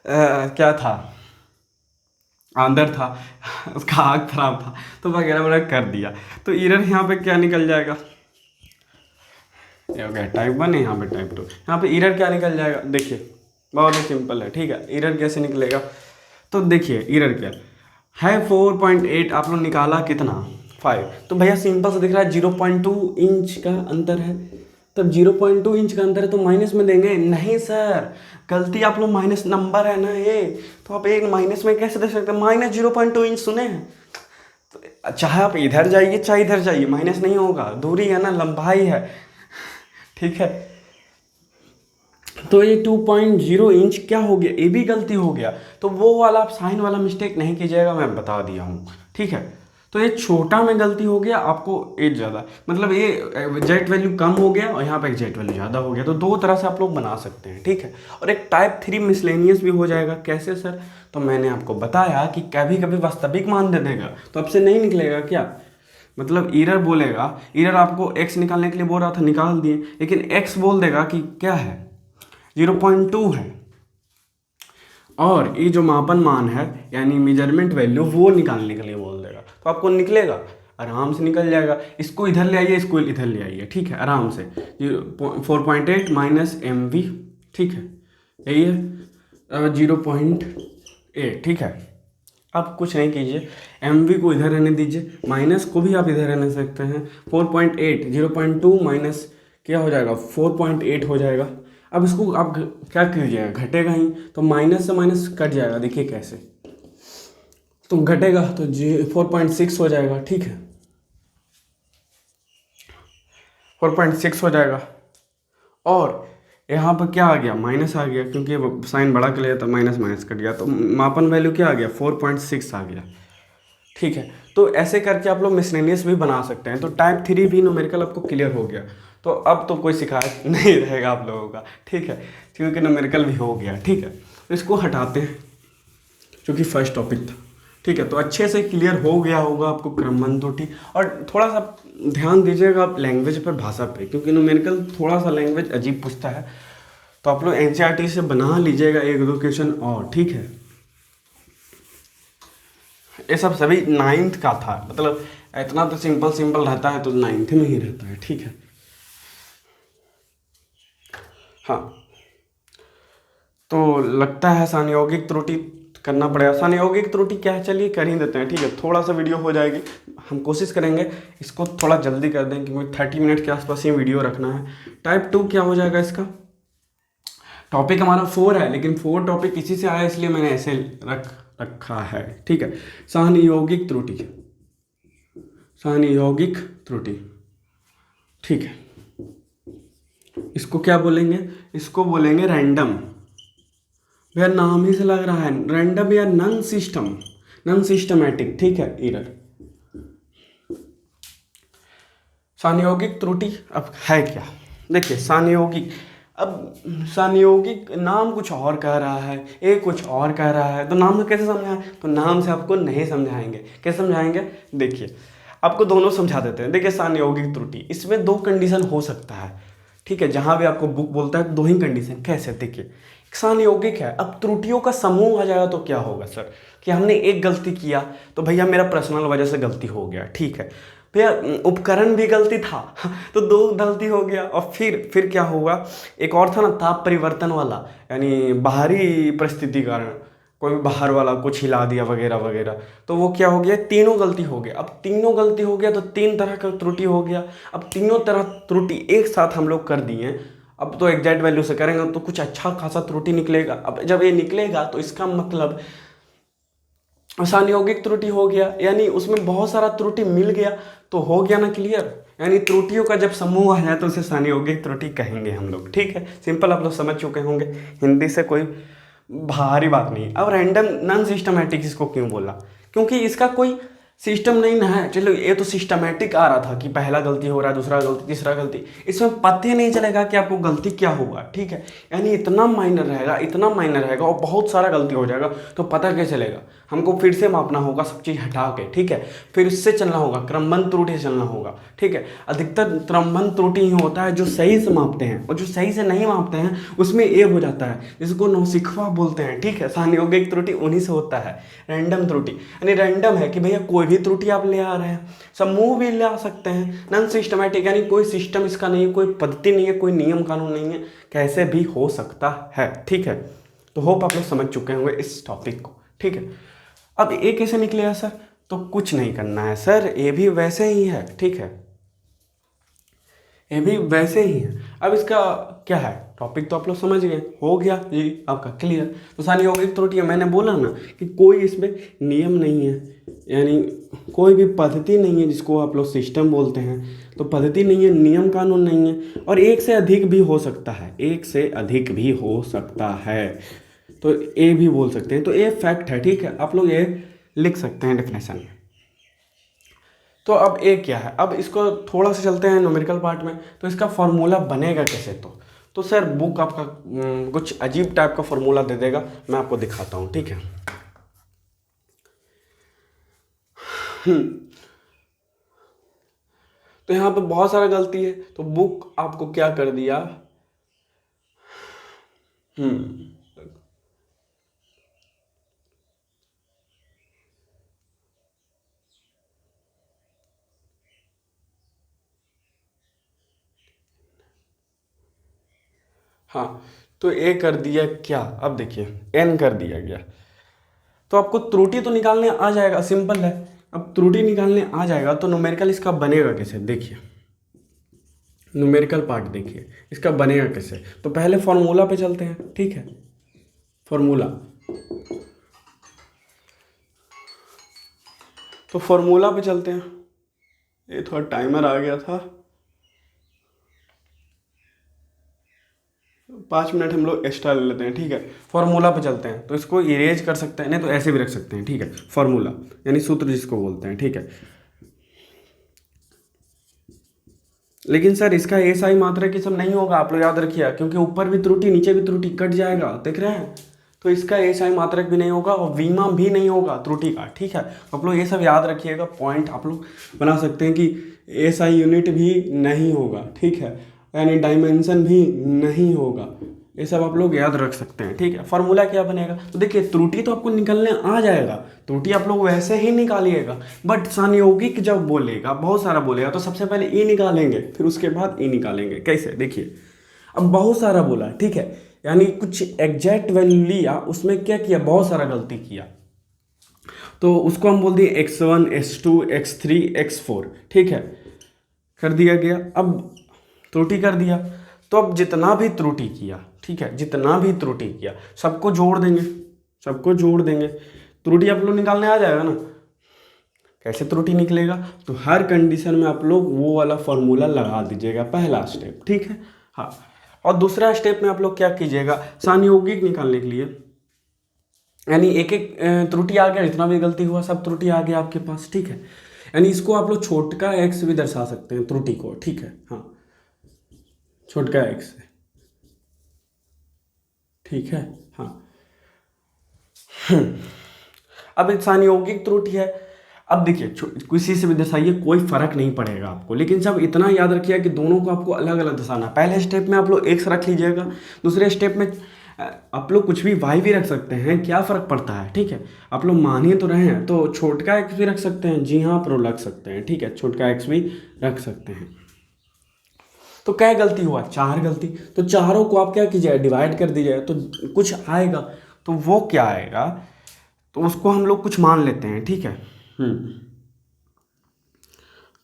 क्या था, अंदर था, उसका आँख खराब था, तो वगैरह वगैरह कर दिया। तो एरर यहाँ पे क्या निकल जाएगा, ये हो गया टाइप 1 है, यहाँ पे टाइप 2। यहाँ पे एरर क्या निकल जाएगा, देखिए बहुत ही सिंपल है। ठीक है, एरर कैसे निकलेगा, तो देखिए एरर क्या है, 4.8 आप लोग निकाला कितना, 5। तो भैया सिंपल से दिख रहा है 0.2 इंच का अंतर है। तब 0.2 इंच का अंतर है तो माइनस में देंगे, नहीं सर गलती आप लोग, माइनस नंबर है ना ये, तो आप एक माइनस में कैसे दे सकते हैं, माइनस 0.2 इंच सुने हैं। तो चाहे आप इधर जाइए चाहे इधर जाइए, माइनस नहीं होगा, दूरी है ना, लंबाई है। ठीक है, तो ये 2.0 इंच क्या हो गया, ये भी गलती हो गया। तो वो वाला आप साइन वाला मिस्टेक नहीं कीजिएगा, मैं बता दिया हूँ। ठीक है, तो ये छोटा में गलती हो गया, आपको एज ज़्यादा, मतलब ये एग्जैक्ट वैल्यू कम हो गया और यहाँ पे एग्जैक्ट वैल्यू ज़्यादा हो गया। तो दो तरह से आप लोग बना सकते हैं। ठीक है, और एक टाइप 3 मिसलेनियस भी हो जाएगा। कैसे सर, तो मैंने आपको बताया कि कभी कभी वास्तविक मान दे देगा तो अब से नहीं निकलेगा क्या, मतलब एरर बोलेगा, एरर आपको एक्स निकालने के लिए बोल रहा था, निकाल दिए, लेकिन एक्स बोल देगा कि क्या है, 0.2 है, और ये जो मापन मान है यानी मेजरमेंट वैल्यू वो निकालने के लिए बोल देगा, तो आपको निकलेगा। आराम से निकल जाएगा। इसको इधर ले आइए, इसको इधर ले आइए, ठीक है, आराम से। 4.8 माइनस MV, ठीक है, यही है 0.8, ठीक है। आप कुछ नहीं कीजिए, MV को इधर रहने दीजिए, माइनस को भी आप इधर रहने सकते हैं। 4.8 0.2 माइनस क्या हो जाएगा, 4.8 हो जाएगा। अब इसको आप क्या कीजिएगा, घटेगा ही, तो माइनस से माइनस कट जाएगा, देखिए कैसे, तो घटेगा तो 4.6 हो जाएगा, ठीक है, 4.6 हो जाएगा। और यहाँ पर क्या आ गया, माइनस आ गया, क्योंकि साइन बड़ा कर लिया था, माइनस माइनस कट गया, तो मापन वैल्यू क्या आ गया, 4.6 आ गया, ठीक है। तो ऐसे करके आप लोग मिसलेनियस भी बना सकते हैं। तो टाइप 3 भी न्यूमेरिकल आपको क्लियर हो गया। तो अब तो कोई शिकायत नहीं रहेगा आप लोगों का, ठीक है, क्योंकि न्यूमेरिकल भी हो गया, ठीक है। तो इसको हटाते हैं, जो कि फर्स्ट टॉपिक था, ठीक है। तो अच्छे से क्लियर हो गया होगा आपको क्रमबद्ध त्रुटि। और थोड़ा सा ध्यान दीजिएगा आप लैंग्वेज पर, भाषा पे, क्योंकि न्यूमेरिकल थोड़ा सा लैंग्वेज अजीब पूछता है। तो आप लोग NCERT से बना लीजिएगा 1-2 क्वेश्चन और, ठीक है। ये सब सभी 9th का था, मतलब इतना तो सिंपल रहता है, तो 9th में ही रहता है, ठीक है। हाँ, तो लगता है संयोगिक त्रुटि करना पड़ेगा। संयोगिक त्रुटि क्या है, चलिए कर ही देते हैं, ठीक है। थोड़ा सा वीडियो हो जाएगी, हम कोशिश करेंगे इसको थोड़ा जल्दी कर दें, क्योंकि 30 मिनट के आसपास ही वीडियो रखना है। टाइप 2 क्या हो जाएगा, इसका टॉपिक हमारा 4 है, लेकिन 4 टॉपिक इसी से आया, इसलिए मैंने ऐसे रखा है, ठीक है। संयोगिक त्रुटि, संयोगिक त्रुटि, ठीक है। इसको क्या बोलेंगे, इसको बोलेंगे रैंडम। भैया नाम ही से लग रहा है रैंडम या नॉन सिस्टमैटिक, ठीक है, एरर। संयोगिक त्रुटि अब है क्या, देखिए संयोगिक, अब संयोगिक नाम कुछ और कह रहा है, ये कुछ और कह रहा है, तो नाम से कैसे समझाएं, तो नाम से आपको नहीं समझाएंगे। कैसे समझाएंगे, देखिए आपको दोनों समझा देते हैं। देखिए संयोगिक त्रुटि, इसमें 2 कंडीशन हो सकता है, ठीक है। जहां भी आपको बुक बोलता है 2 ही कंडीशन, कैसे, देखिए संयोगिक है, अब त्रुटियों का समूह आ जाएगा तो क्या होगा सर, कि हमने एक गलती किया तो भैया मेरा पर्सनल वजह से गलती हो गया, ठीक है। भैया उपकरण भी गलती था तो 2 गलती हो गया। और फिर क्या होगा, एक और था ना ताप परिवर्तन वाला, यानी बाहरी परिस्थिति कारण कोई बाहर वाला कुछ हिला दिया वगैरह वगैरह, तो वो क्या हो गया, तीनों गलती हो गया। अब तीनों गलती हो गया तो 3 तरह का त्रुटि हो गया। अब तीनों तरह त्रुटि एक साथ हम लोग कर दिए, अब तो एग्जैक्ट वैल्यू से करेंगे तो कुछ अच्छा खासा त्रुटि निकलेगा। अब जब ये निकलेगा तो इसका मतलब संयोगिक त्रुटि हो गया, यानी उसमें बहुत सारा त्रुटि मिल गया, तो हो गया ना क्लियर। यानी त्रुटियों का जब समूह आ जाए तो उसे संयोगिक त्रुटि कहेंगे हम लोग, ठीक है। सिंपल आप लोग समझ चुके होंगे, हिंदी से कोई भारी बात नहीं। अब रैंडम नॉन सिस्टमैटिक इसको क्यों बोला, क्योंकि इसका कोई सिस्टम नहीं ना है। चलो ये तो सिस्टमैटिक आ रहा था कि पहला गलती हो रहा है, दूसरा गलती, तीसरा गलती, इसमें पता ही नहीं चलेगा कि आपको गलती क्या हुआ, ठीक है। यानी इतना माइनर रहेगा, इतना माइनर रहेगा और बहुत सारा गलती हो जाएगा, तो पता कैसे चलेगा, हमको फिर से मापना होगा सब चीज़ हटा के, ठीक है। फिर इससे चलना होगा, क्रमबद्ध त्रुटि से चलना होगा, ठीक है। अधिकतर क्रमबद्ध त्रुटि ही होता है जो सही से मापते हैं, और जो सही से नहीं मापते हैं उसमें ए हो जाता है, जिसको नौसिखवा बोलते हैं, ठीक है। संयोगिक त्रुटि उन्हीं से होता है। रैंडम त्रुटि यानी रैंडम है कि भैया कोई भी त्रुटि आप ले आ रहे हैं, समूह भी ले आ सकते हैं। नॉन सिस्टमैटिक यानी कोई सिस्टम इसका नहीं है, कोई पद्धति नहीं है, कोई नियम कानून नहीं है, कैसे भी हो सकता है, ठीक है। तो होप आप लोग समझ चुके होंगे इस टॉपिक को, ठीक है। अब ये कैसे निकलेगा सर, तो कुछ नहीं करना है सर, ये भी वैसे ही है, ठीक है, ये भी वैसे ही है। अब इसका क्या है, टॉपिक तो आप लोग समझ गए, हो गया जी आपका क्लियर। तो संयोगिक त्रुटि है, मैंने बोला ना कि कोई इसमें नियम नहीं है, यानी कोई भी पद्धति नहीं है जिसको आप लोग सिस्टम बोलते हैं, तो पद्धति नहीं है, नियम कानून नहीं है, और एक से अधिक भी हो सकता है, एक से अधिक भी हो सकता है, तो ए भी बोल सकते हैं। तो ये फैक्ट है, ठीक है, आप लोग ये लिख सकते हैं डेफिनेशन में। तो अब ए क्या है, अब इसको थोड़ा सा चलते हैं न्यूमेरिकल पार्ट में। तो इसका फॉर्मूला बनेगा कैसे, तो सर बुक आपका कुछ अजीब टाइप का फॉर्मूला दे देगा, मैं आपको दिखाता हूँ, ठीक है। तो यहाँ पे बहुत सारा गलती है, तो बुक आपको क्या कर दिया, हाँ, तो ए कर दिया क्या, अब देखिए एन कर दिया गया, तो आपको त्रुटि तो निकालने आ जाएगा, सिंपल है। अब त्रुटि निकालने आ जाएगा तो न्यूमेरिकल इसका बनेगा कैसे, देखिए न्यूमेरिकल पार्ट देखिए इसका बनेगा कैसे। तो पहले फॉर्मूला पे चलते हैं, ठीक है, फॉर्मूला, तो फॉर्मूला पे चलते हैं। ये थोड़ा टाइमर आ गया था, 5 मिनट हम लोग एक्स्ट्रा ले लेते हैं, ठीक है। फॉर्मूला पे चलते हैं, तो इसको इरेज कर सकते हैं, नहीं तो ऐसे भी रख सकते हैं, ठीक है। फॉर्मूला यानी सूत्र जिसको बोलते हैं, ठीक है। लेकिन सर इसका ऐसा ही मात्रा की सब नहीं होगा, आप लोग याद रखिए, क्योंकि ऊपर भी त्रुटि नीचे भी त्रुटि, कट जाएगा, देख रहे हैं। तो इसका ऐसा ही मात्रक भी नहीं होगा और वीमा भी नहीं होगा त्रुटि का, ठीक है। आप लोग ये सब याद रखिएगा, पॉइंट आप लोग बना सकते हैं कि ऐसा यूनिट भी नहीं होगा, ठीक है, यानी डायमेंशन भी नहीं होगा, ये सब आप लोग याद रख सकते हैं, ठीक है। फॉर्मूला क्या बनेगा, तो देखिए त्रुटि तो आपको निकलने आ जाएगा, त्रुटि आप लोग वैसे ही निकालिएगा, बट संयोगिक जब बोलेगा, बहुत सारा बोलेगा, तो सबसे पहले ई निकालेंगे, फिर उसके बाद ई निकालेंगे। कैसे, देखिए अब बहुत सारा बोला, ठीक है, यानी कुछ एग्जैक्ट वैल्यू लिया, उसमें क्या किया, बहुत सारा गलती किया, तो उसको हम बोल दिए x1 x2 x3 x4, ठीक है, कर दिया गया। अब त्रुटि कर दिया, तो अब जितना भी त्रुटि किया, ठीक है, जितना भी त्रुटि किया सबको जोड़ देंगे, सबको जोड़ देंगे, त्रुटि आप लोग निकालने आ जाएगा ना। कैसे त्रुटि निकलेगा, तो हर कंडीशन में आप लोग वो वाला फॉर्मूला लगा दीजिएगा, पहला स्टेप, ठीक है। हाँ, और दूसरा स्टेप में आप लोग क्या कीजिएगा, संयोगिक निकालने के लिए, यानी एक एक त्रुटि आ गया, जितना भी गलती हुआ सब त्रुटि आ गया आपके पास, ठीक है। यानी इसको आप लोग छोटका एक्स भी दर्शा सकते हैं त्रुटि को, ठीक है, हाँ, छोटका एक्स, ठीक है, हाँ। अब एक संयोगिक त्रुटि है, अब देखिए किसी से भी दर्शाइए, कोई फर्क नहीं पड़ेगा आपको, लेकिन सब इतना याद रखिए कि दोनों को आपको अलग अलग दर्शाना। पहले स्टेप में आप लोग एक्स रख लीजिएगा, दूसरे स्टेप में आप लोग कुछ भी वाई भी रख सकते हैं, क्या फ़र्क पड़ता है, ठीक है। आप लोग मान ही तो रहे हैं, तो छोटका एक्स भी रख सकते हैं, जी हाँ आप लोग रख सकते हैं, ठीक है, छोटका एक्स भी रख सकते हैं। तो क्या गलती हुआ, 4 गलती, तो चारों को आप क्या कीजिए, डिवाइड कर दीजिए, तो कुछ आएगा, तो वो क्या आएगा, तो उसको हम लोग कुछ मान लेते हैं, ठीक है।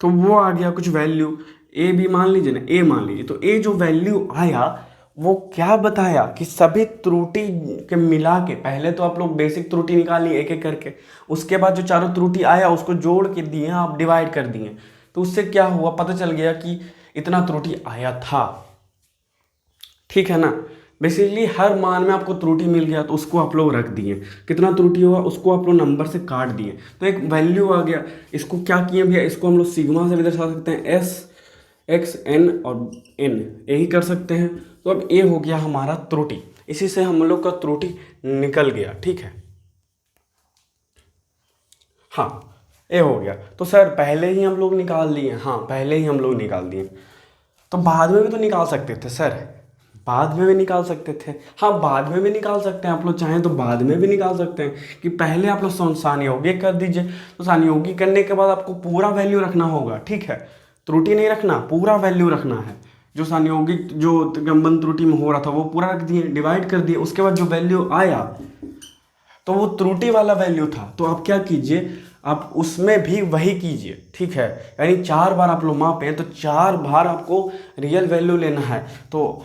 तो वो आ गया कुछ वैल्यू, ए भी मान लीजिए ना, ए मान लीजिए, तो ए जो वैल्यू आया वो क्या बताया कि सभी त्रुटि के मिला के, पहले तो आप लोग बेसिक त्रुटि निकालिए एक एक करके, उसके बाद जो चारों त्रुटि आया उसको जोड़ के दिए, आप डिवाइड कर दिए, तो उससे क्या हुआ, पता चल गया कि इतना त्रुटि आया था, ठीक है ना। बेसिकली हर मान में आपको त्रुटि मिल गया, तो उसको आप लोग रख दिए, कितना त्रुटि हुआ उसको आप लोग नंबर से काट दिए, तो एक वैल्यू आ गया। इसको क्या किए भैया, इसको हम लोग सिग्मा से भी दर्शा सकते हैं, एस एक्स एन और एन, यही कर सकते हैं। तो अब ए हो गया हमारा त्रुटि, इसी से हम लोग का त्रुटि निकल गया, ठीक है, हाँ, ए हो गया। तो सर पहले ही हम लोग निकाल लिए, हाँ पहले ही हम लोग निकाल दिए, तो बाद में भी तो निकाल सकते थे सर, बाद में भी निकाल सकते थे, हाँ बाद में भी निकाल सकते हैं, आप लोग चाहें तो बाद में भी निकाल सकते हैं, कि पहले आप लोग संयोगिक कर दीजिए, तो संयोगिक करने के बाद आपको पूरा वैल्यू रखना होगा, ठीक है, त्रुटि नहीं रखना, पूरा वैल्यू रखना है। जो संयोगिक जो गंबन त्रुटि में हो रहा था वो पूरा रख दिए, डिवाइड कर दिए, उसके बाद जो वैल्यू आया तो वो त्रुटि वाला वैल्यू था, तो आप क्या कीजिए, आप उसमें भी वही कीजिए, ठीक है। यानी 4 बार आप लोग मापें तो 4 बार आपको रियल वैल्यू लेना है, तो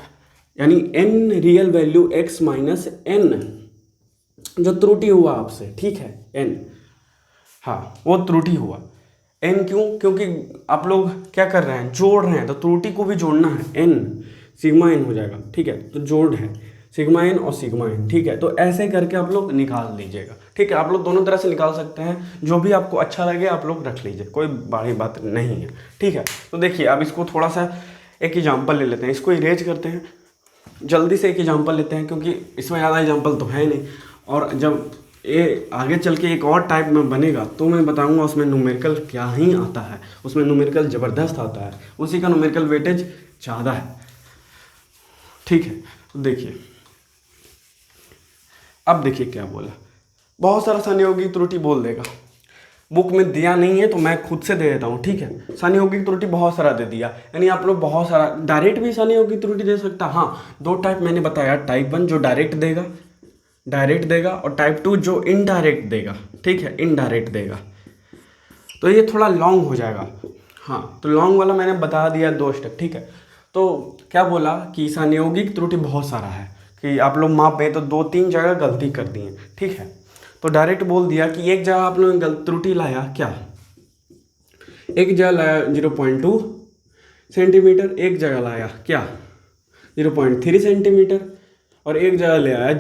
यानी n real value x minus n जो त्रुटि हुआ आपसे, ठीक है, n, हाँ वो त्रुटि हुआ, n क्यों, क्योंकि आप लोग क्या कर रहे हैं, जोड़ रहे हैं, तो त्रुटि को भी जोड़ना है, n सिग्मा n हो जाएगा, ठीक है, तो जोड़ है सिग्मा n और सिग्मा n, ठीक है। तो ऐसे करके आप लोग निकाल लीजिएगा, ठीक है, आप लोग दोनों तरह से निकाल सकते हैं, जो भी आपको अच्छा लगे आप लोग रख लीजिए, कोई बड़ी बात नहीं है, ठीक है। तो देखिए अब इसको थोड़ा सा एक एग्जाम्पल ले लेते हैं, इसको इरेज करते हैं, जल्दी से एक एग्जाम्पल लेते हैं, क्योंकि इसमें ज़्यादा एग्जाम्पल तो है नहीं, और जब ये आगे चल के एक और टाइप में बनेगा तो मैं बताऊंगा उसमें न्यूमेरिकल क्या ही आता है, उसमें न्यूमेरिकल ज़बरदस्त आता है, उसी का न्यूमेरिकल वेटेज ज़्यादा है, ठीक है। तो देखिए अब देखिए क्या बोला, बहुत सारा संयोगी त्रुटि बोल देगा, बुक में दिया नहीं है तो मैं खुद से दे देता हूँ, ठीक है। संयोगिक त्रुटि बहुत सारा दे दिया, यानी आप लोग बहुत सारा डायरेक्ट भी संयोगिक त्रुटि दे सकता। हाँ, दो टाइप मैंने बताया, टाइप 1 जो डायरेक्ट देगा और टाइप 2 जो इनडायरेक्ट देगा, ठीक है, इनडायरेक्ट देगा। तो ये थोड़ा लॉन्ग हो जाएगा। हाँ, तो लॉन्ग वाला मैंने बता दिया 2 स्टेप, ठीक है। तो क्या बोला कि संयोगिक त्रुटि बहुत सारा है, कि आप लोग माप में तो 2-3 जगह गलती कर दी है, ठीक है। तो डायरेक्ट बोल दिया कि एक जगह आप लोगों ने त्रुटि लाया, क्या एक जगह लाया 0.2 सेंटीमीटर, एक जगह लाया क्या 0.3 सेंटीमीटर, और एक जगह ले आया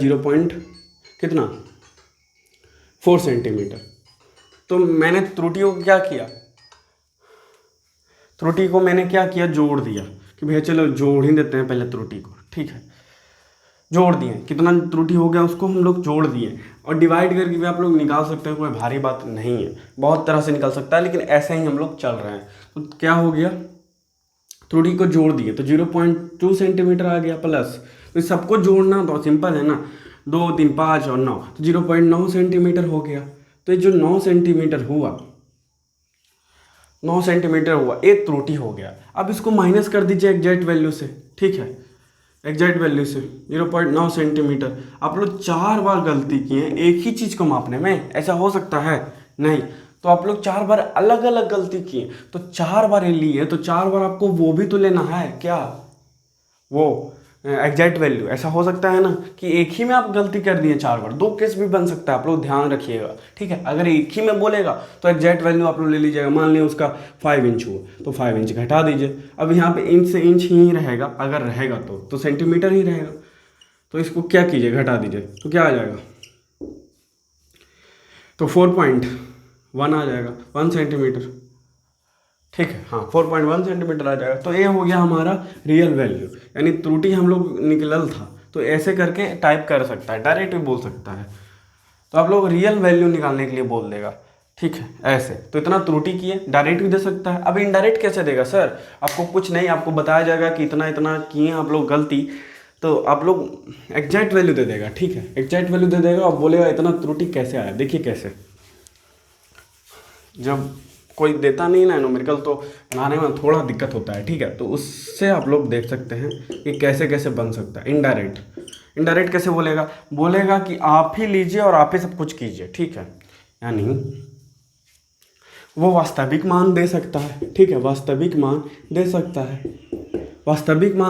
4 सेंटीमीटर। तो मैंने त्रुटियों को क्या किया, त्रुटि को मैंने क्या किया, जोड़ दिया कि भैया चलो जोड़ ही देते हैं पहले त्रुटि को, ठीक है। जोड़ दिए, कितना त्रुटि हो गया उसको हम लोग जोड़ दिए, और डिवाइड करके भी आप लोग निकाल सकते हैं, कोई भारी बात नहीं है, बहुत तरह से निकल सकता है, लेकिन ऐसे ही हम लोग चल रहे हैं। तो क्या हो गया, त्रुटि को जोड़ दिए तो 0.2 सेंटीमीटर आ गया प्लस, तो सबको जोड़ना तो सिंपल है ना, 2, 3, 5 और 9, तो 0.9 सेंटीमीटर हो गया। तो ये जो 9 सेंटीमीटर हुआ, 9 सेंटीमीटर हुआ, एक त्रुटि हो गया। अब इसको माइनस कर दीजिए एग्जैक्ट वैल्यू से, ठीक है, एग्जैक्ट वैल्यू से 0.9 सेंटीमीटर। आप लोग 4 बार गलती किए एक ही चीज़ को मापने में, ऐसा हो सकता है नहीं। तो आप लोग 4 बार अलग अलग गलती किए, तो 4 बार लिए तो 4 बार आपको वो भी तो लेना है, क्या वो एग्जैक्ट वैल्यू। ऐसा हो सकता है ना कि एक ही में आप गलती कर दिए 4 बार, 2 केस भी बन सकता है, आप लोग ध्यान रखिएगा, ठीक है। अगर एक ही में बोलेगा तो एग्जैक्ट वैल्यू आप लोग ले लीजिएगा। मान लिया उसका 5 इंच हुआ तो 5 इंच घटा दीजिए। अब यहाँ पे इंच से इंच ही रहेगा, अगर रहेगा तो सेंटीमीटर ही रहेगा। तो इसको क्या कीजिए, घटा दीजिए, तो क्या आ जाएगा, तो 4.1 आ जाएगा, 1 सेंटीमीटर, ठीक है। हाँ, 4.1 सेंटीमीटर आ जाएगा। तो ये हो गया हमारा रियल वैल्यू, यानी त्रुटि हम लोग निकलल था। तो ऐसे करके टाइप कर सकता है, डायरेक्ट भी बोल सकता है। तो आप लोग रियल वैल्यू निकालने के लिए बोल देगा, ठीक है, ऐसे। तो इतना त्रुटि किए, डायरेक्ट भी दे सकता है। अब इनडायरेक्ट कैसे देगा सर, आपको कुछ नहीं, आपको बताया जाएगा कि इतना इतना किए आप लोग गलती, तो आप लोग एग्जैक्ट वैल्यू दे देगा, ठीक है, एग्जैक्ट वैल्यू दे देगा और बोलेगा इतना त्रुटि कैसे आया। देखिए कैसे, जब कोई देता नहीं ना न्यूमेरिकल तो बनाने में थोड़ा दिक्कत होता है, ठीक है। तो उससे आप लोग देख सकते हैं कि कैसे कैसे बन सकता है। इनडायरेक्ट कैसे बोलेगा कि आप ही लीजिए और आप ही सब कुछ कीजिए, ठीक है। यानी वो वास्तविक मान दे सकता है, ठीक है, वास्तविक मान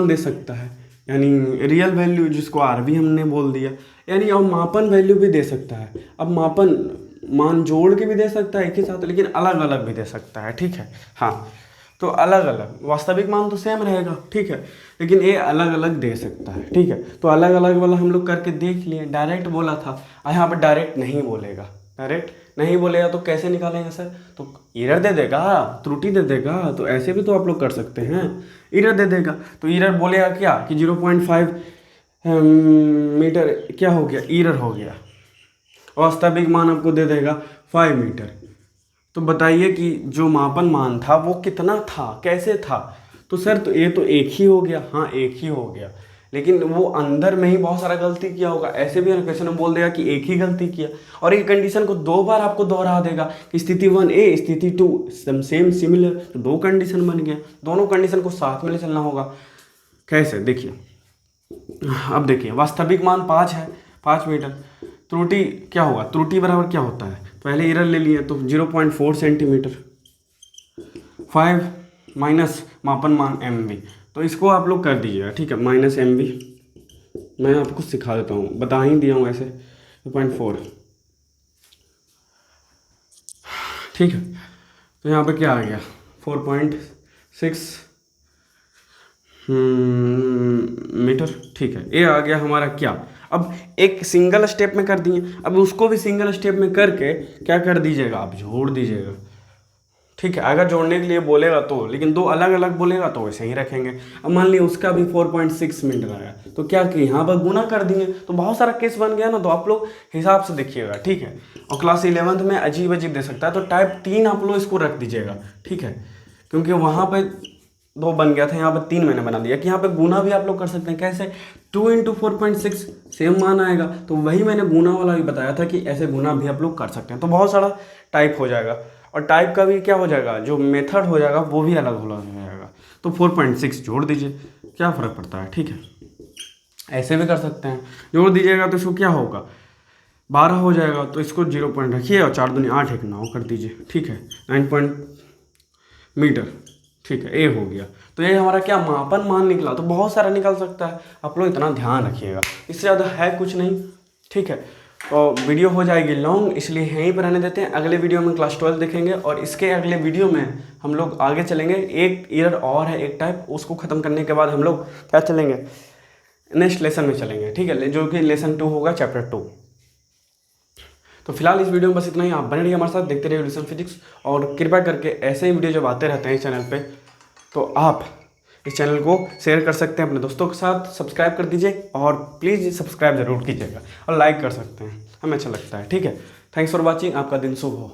दे सकता है, यानी रियल वैल्यू जिसको आर भी हमने बोल दिया, यानी और मापन वैल्यू भी दे सकता है। अब मापन मान जोड़ के भी दे सकता है एक ही साथ, लेकिन अलग अलग भी दे सकता है, ठीक है। हाँ, तो अलग अलग, वास्तविक मान तो सेम रहेगा, ठीक है, लेकिन ये अलग अलग दे सकता है, ठीक है। तो अलग अलग वाला हम लोग करके देख लिए। डायरेक्ट बोला था, यहाँ पर डायरेक्ट नहीं बोलेगा, तो कैसे निकालेंगे सर, तो एरर दे देगा, त्रुटि दे देगा। तो ऐसे भी तो आप लोग कर सकते हैं, एरर दे देगा। तो एरर बोलेगा क्या कि 0.5 मीटर क्या हो गया, एरर हो गया। वास्तविक मान आपको दे देगा 5 मीटर। तो बताइए कि जो मापन मान था वो कितना था, कैसे था। तो सर तो ये तो एक ही हो गया, हाँ एक ही हो गया, लेकिन वो अंदर में ही बहुत सारा गलती किया होगा। ऐसे भी क्वेश्चन में बोल देगा कि एक ही गलती किया, और ये कंडीशन को 2 बार आपको दोहरा देगा कि स्थिति 1A स्थिति 2 सेम सिमिलर। तो 2 कंडीशन बन गया, दोनों कंडीशन को साथ में ले चलना होगा। कैसे, देखिए, अब देखिए वास्तविक मान 5 है, 5 मीटर। त्रुटि क्या होगा, त्रुटि बराबर क्या होता है, पहले एरर ले लिए तो 0.4 सेंटीमीटर, 5 माइनस मापन मान MV। तो इसको आप लोग कर दीजिएगा, ठीक है, माइनस MV। मैं आपको सिखा देता हूँ, बता ही दिया हूँ ऐसे, 0.4, ठीक है। तो यहाँ पे क्या आ गया, 4.6 मीटर, ठीक है। ये आ गया हमारा क्या, अब एक सिंगल स्टेप में कर दिए, अब उसको भी सिंगल स्टेप में करके क्या कर दीजिएगा, आप जोड़ दीजिएगा, ठीक है। अगर जोड़ने के लिए बोलेगा तो, लेकिन 2 अलग अलग बोलेगा तो वैसे ही रखेंगे। अब मान लिया उसका भी 4.6 मीटर आया, तो क्या कि यहाँ पर गुना कर दिए, तो बहुत सारा केस बन गया ना। तो आप लोग हिसाब से देखिएगा, ठीक है। और क्लास 11th में अजीब दे सकता है, तो टाइप 3 आप लोग इसको रख दीजिएगा, ठीक है, क्योंकि वहाँ पर 2 बन गया था, यहाँ पर 3 मैंने बना दिया कि यहाँ पे गुना भी आप लोग कर सकते हैं। कैसे? 2 × 4.6 सेम मान आएगा। तो वही मैंने गुना वाला भी बताया था कि ऐसे गुना भी आप लोग कर सकते हैं। तो बहुत सारा टाइप हो जाएगा, और टाइप का भी क्या हो जाएगा, जो मेथड हो जाएगा वो भी अलग हो जाएगा। तो 4.6 जोड़ दीजिए, क्या फ़र्क पड़ता है, ठीक है। ऐसे भी कर सकते हैं, जोड़ दीजिएगा तो इसको क्या होगा, 12 हो जाएगा। तो इसको 0 पॉइंट रखिए और 4 दूनी 8 1 9 कर दीजिए, ठीक है। 9 मीटर, ठीक है, ए हो गया। तो ये हमारा क्या मापन मान निकला। तो बहुत सारा निकल सकता है, आप लोग इतना ध्यान रखिएगा, इससे ज़्यादा है कुछ नहीं, ठीक है। तो वीडियो हो जाएगी लॉन्ग, इसलिए यहीं पर रहने देते हैं। अगले वीडियो में क्लास 12 देखेंगे, और इसके अगले वीडियो में हम लोग आगे चलेंगे। एक ईयर और है, एक टाइप, उसको ख़त्म करने के बाद हम लोग क्या चलेंगे, नेक्स्ट लेसन में चलेंगे, ठीक है, जो कि लेसन 2 होगा, चैप्टर 2। तो फिलहाल इस वीडियो में बस इतना ही। आप बने रहिए हमारे साथ, देखते रहिए रिविजन फिजिक्स, और कृपया करके ऐसे ही वीडियो जब आते रहते हैं इस चैनल पे, तो आप इस चैनल को शेयर कर सकते हैं अपने दोस्तों के साथ, सब्सक्राइब कर दीजिए, और प्लीज़ सब्सक्राइब ज़रूर कीजिएगा, और लाइक कर सकते हैं, हमें अच्छा लगता है, ठीक है। थैंक्स फॉर वॉचिंग, आपका दिन शुभ हो।